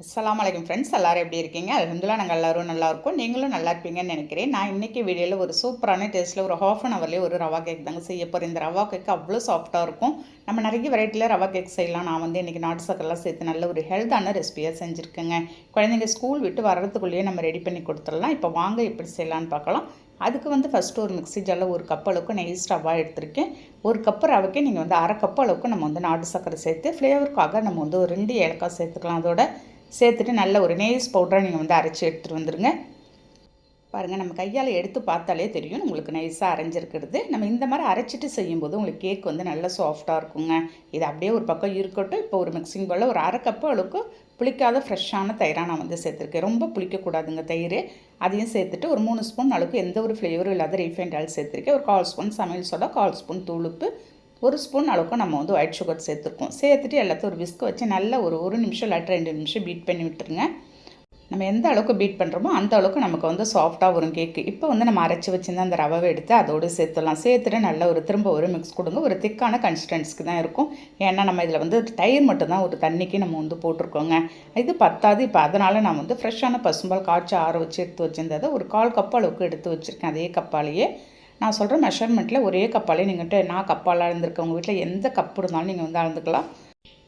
அஸ்ஸலாமு அலைக்கும் ஃப்ரெண்ட்ஸ், எல்லோரும் எப்படி இருக்கீங்க? அல்ஹம்துலில்லாஹ் நாங்கள் எல்லோரும் நல்லா இருக்கோம். நீங்களும் நல்லா இருப்பீங்கன்னு நினைக்கிறேன். நான் இன்றைக்கி வீடியோவில் ஒரு சூப்பரான டேஸ்ட்டில் ஒரு ஹாஃப் அன் ஹவர்லேயே ஒரு ரவா கேக் தாங்க செய்ய போகிறேன். இந்த ரவா கேக் அவ்வளோ சாஃப்ட்டாக இருக்கும். நம்ம நிறைய வெரைட்டியில் ரவா கேக் செய்யலாம். நான் வந்து இன்றைக்கி நாட்டு சக்கரெலாம் சேர்த்து நல்ல ஒரு ஹெல்த்தான ரெசிபியாக செஞ்சுருக்கேங்க. குழந்தைங்க ஸ்கூல் விட்டு வர்றதுக்குள்ளேயே நம்ம ரெடி பண்ணி கொடுத்துடலாம். இப்போ வாங்க எப்படி செய்யலான்னு பார்க்கலாம். அதுக்கு வந்து ஃபஸ்ட்டு ஒரு மிக்ஸி ஜாரில் ஒரு கப் அளவுக்கு நெய்ஸ் ரவா எடுத்திருக்கேன். ஒரு கப்பு ரவைக்கு நீங்கள் வந்து அரை கப் அளவுக்கு நம்ம வந்து நாட்டு சக்கரை சேர்த்து ஃப்ளேவருக்காக நம்ம வந்து ஒரு 2 ஏலக்காய் சேர்த்துக்கலாம். அதோட சேர்த்துட்டு நல்ல ஒரு நெய்ஸ் பவுடரை நீங்கள் வந்து அரைச்சி எடுத்துகிட்டு வந்துடுங்க. பாருங்கள், நம்ம கையால் எடுத்து பார்த்தாலே தெரியும் உங்களுக்கு நைஸாக அரைஞ்சிருக்கிறது. நம்ம இந்த மாதிரி அரைச்சிட்டு செய்யும்போது உங்களுக்கு கேக் வந்து நல்லா சாஃப்டாக இருக்குங்க. இது அப்படியே ஒரு பக்கம் இருக்கட்டும். இப்போ ஒரு மிக்சிங் பவுலில் ஒரு அரை கப்பு அளவுக்கு புளிக்காத ஃப்ரெஷ்ஷான தயிராக நான் வந்து சேர்த்துருக்கேன். ரொம்ப புளிக்கக்கூடாதுங்க தயிர். அதையும் சேர்த்துட்டு ஒரு 3 ஸ்பூன் அளவுக்கு எந்த ஒரு ஃப்ளேவரும் இல்லாத ரீஃபைண்ட் ஆயில் சேர்த்துருக்கேன். ஒரு 1/4 ஸ்பூன் சமையல் சோடா, 1/4 ஸ்பூன் தூளுப்பு, 1 ஸ்பூன் அளவுக்கு நம்ம வந்து ஒயிட் சுகர் சேர்த்துருக்கோம். சேர்த்துட்டு எல்லாத்தையும் ஒரு விஸ்க் வச்சு நல்லா ஒரு நிமிஷம் இல்லாட்டி 2 நிமிஷம் பீட் பண்ணி விட்டுருங்க. நம்ம எந்த அளவுக்கு பீட் பண்ணுறோமோ அந்த அளவுக்கு நமக்கு வந்து சாஃப்டாக வரும் கேக்கு. இப்போ வந்து நம்ம அரைச்சி வச்சுருந்த அந்த ரவை எடுத்து அதோடு சேர்த்துடலாம். சேர்த்துட்டு நல்லா திரும்ப ஒரு மிக்ஸ் கொடுங்க. ஒரு திக்கான கன்சிஸ்டன்சிக்கு தான் இருக்கும். ஏன்னா நம்ம இதில் வந்து தயிர் மட்டும்தான் ஒரு தண்ணிக்கு நம்ம வந்து போட்டிருக்கோங்க. இது பத்தாது. இப்போ அதனால் நான் வந்து ஃப்ரெஷ்ஷான பசும்பால் காய்ச்சி ஆற வச்சு எடுத்து வச்சுருந்ததை ஒரு 1/4 கப் அளவுக்கு எடுத்து வச்சுருக்கேன். அதே கப்பாலேயே நான் சொல்கிற மெஷர்மெண்ட்டில் ஒரே கப்பாலே நீங்கள் நான் கப்பால் அளந்துருக்கேன். உங்கள் வீட்டில் எந்த கப்பு இருந்தாலும் நீங்கள் வந்து அளந்துக்கலாம்.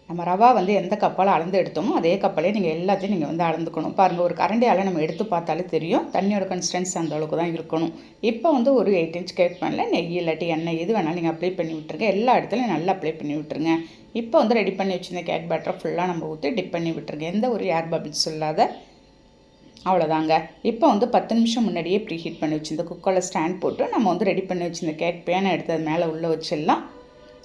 நம்ம ரவா வந்து எந்த கப்பால் அளந்து எடுத்தோமோ அதே கப்பாலே நீங்கள் எல்லாத்தையும் நீங்கள் வந்து அளந்துக்கணும். பாருங்கள், ஒரு கரண்டியால் நம்ம எடுத்து பார்த்தாலே தெரியும் தண்ணியோட கன்சிஸ்டன்சி அந்த அளவுக்கு தான் இருக்கணும். இப்போ வந்து ஒரு 8 இன்ச் கேக் பேனில் நெய் இல்லாட்டி எண்ணெய் எது வேணாலும் நீங்கள் அப்ளை பண்ணி விட்டுருங்க. எல்லா இடத்துலையும் நல்லா அப்ளை பண்ணி விட்டுருங்க. இப்போ வந்து ரெடி பண்ணி வச்சுருந்த கேக் பேட்டரை ஃபுல்லாக நம்ம ஊற்றி டிப் பண்ணி விட்டுருங்க. எந்த ஒரு ஏர் பபிள்ஸ் இல்லாத. அவ்வளோதாங்க. இப்போ வந்து 10 நிமிஷம் முன்னாடியே ப்ரீ ஹீட் பண்ணி வச்சுருந்த குக்கரில் ஸ்டாண்ட் போட்டு நம்ம வந்து ரெடி பண்ணி வச்சுருந்த கேக் பேனை எடுத்து அது மேலே உள்ளே வச்சிடலாம்.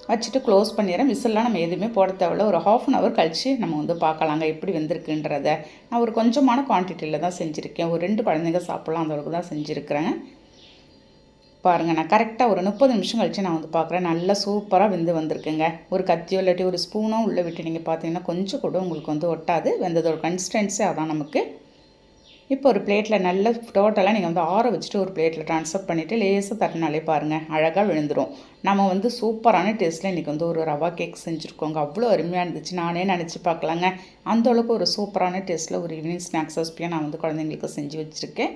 வச்சுட்டு க்ளோஸ் பண்ணிடுறேன். விசில்லாம் நம்ம எதுவுமே போட தேவையில்ல. ஒரு ½ அன் ஹவர் கழித்து நம்ம வந்து பார்க்கலாங்க எப்படி வெந்திருக்குன்றதை. நான் ஒரு கொஞ்சமான குவான்டிட்டியில் தான் செஞ்சுருக்கேன். ஒரு 2 குழந்தைங்க சாப்பிட்லாம் அந்த அளவுக்கு தான் செஞ்சுருக்கிறேன். பாருங்கள், நான் கரெக்டாக ஒரு 30 நிமிஷம் கழித்து நான் வந்து பார்க்குறேன். நல்லா சூப்பராக வெந்து வந்திருக்குங்க. ஒரு கத்தியோ இல்லாட்டி ஒரு ஸ்பூனோ உள்ளே விட்டு நீங்கள் பார்த்தீங்கன்னா கொஞ்சம் கூட உங்களுக்கு வந்து ஒட்டாது. வெந்ததோட கன்சிஸ்டன்சி அதான் நமக்கு. இப்போ ஒரு பிளேட்டில் நல்ல டோட்டலாக நீங்கள் வந்து ஆற வச்சுட்டு ஒரு பிளேட்டில் ட்ரான்ஸ்ஃபர் பண்ணிவிட்டு லேசாக தட்டினாலே பாருங்கள் அழகாக விழுந்துடும். நம்ம வந்து சூப்பரான டேஸ்ட்டில் இன்றைக்கி வந்து ஒரு ரவா கேக் செஞ்சுருக்கோங்க. அவ்வளோ அருமையாக இருந்துச்சு. நானே நினச்சி பார்க்கலாங்க. அந்தளவுக்கு ஒரு சூப்பரான டேஸ்ட்டில் ஒரு ஈவினிங் ஸ்நாக்ஸ் ரெசிபியாக நான் வந்து குழந்தைங்களுக்கு செஞ்சு வச்சுருக்கேன்.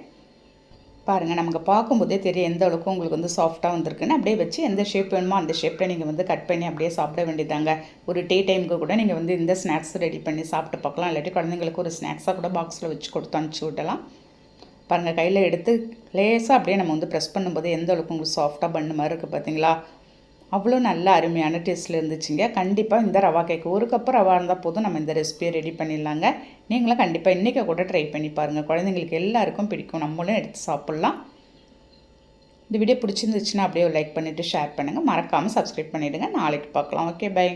பாருங்கள், நமக்கு பார்க்கும்போதே தெரியும் எந்த அளவுக்கு உங்களுக்கு வந்து சாஃப்டாக வந்திருக்குன்னு. அப்படியே வச்சு எந்த ஷேப் வேணுமோ அந்த ஷேப்பில் நீங்கள் வந்து கட் பண்ணி அப்படியே சாப்பிட வேண்டியதாங்க. ஒரு டீ டைமுக்கு கூட நீங்கள் வந்து இந்த ஸ்நாக்ஸ் ரெடி பண்ணி சாப்பிட்டு பார்க்கலாம். இல்லாட்டி குழந்தைங்களுக்கு ஒரு ஸ்நாக்ஸாக கூட பாக்ஸில் வச்சு கொடுத்து அனுப்பிச்சி விடலாம். பாருங்கள், கையில் எடுத்து லேசாக அப்படியே நம்ம வந்து ப்ரெஸ் பண்ணும்போது எந்த அளவுக்கு உங்களுக்கு சாஃப்டாக பண்ண மாதிரி இருக்குது பார்த்தீங்களா? அவ்வளோ நல்ல அருமையான டேஸ்ட்டில் இருந்துச்சுங்க. கண்டிப்பாக இந்த ரவா கேக் ஒரு கப்பு ரவா இருந்தால் போதும் நம்ம இந்த ரெசிபியை ரெடி பண்ணிடலாங்க. நீங்களும் கண்டிப்பாக இன்றைக்கி கூட ட்ரை பண்ணி பாருங்கள். குழந்தைங்களுக்கு எல்லாருக்கும் பிடிக்கும். நம்மளும் எடுத்து சாப்பிட்லாம். இந்த வீடியோ பிடிச்சிருந்துச்சுன்னா அப்படியே லைக் பண்ணிவிட்டு ஷேர் பண்ணுங்கள். மறக்காமல் சப்ஸ்கிரைப் பண்ணிவிடுங்க. நாளைக்கு பார்க்கலாம். Okay, by.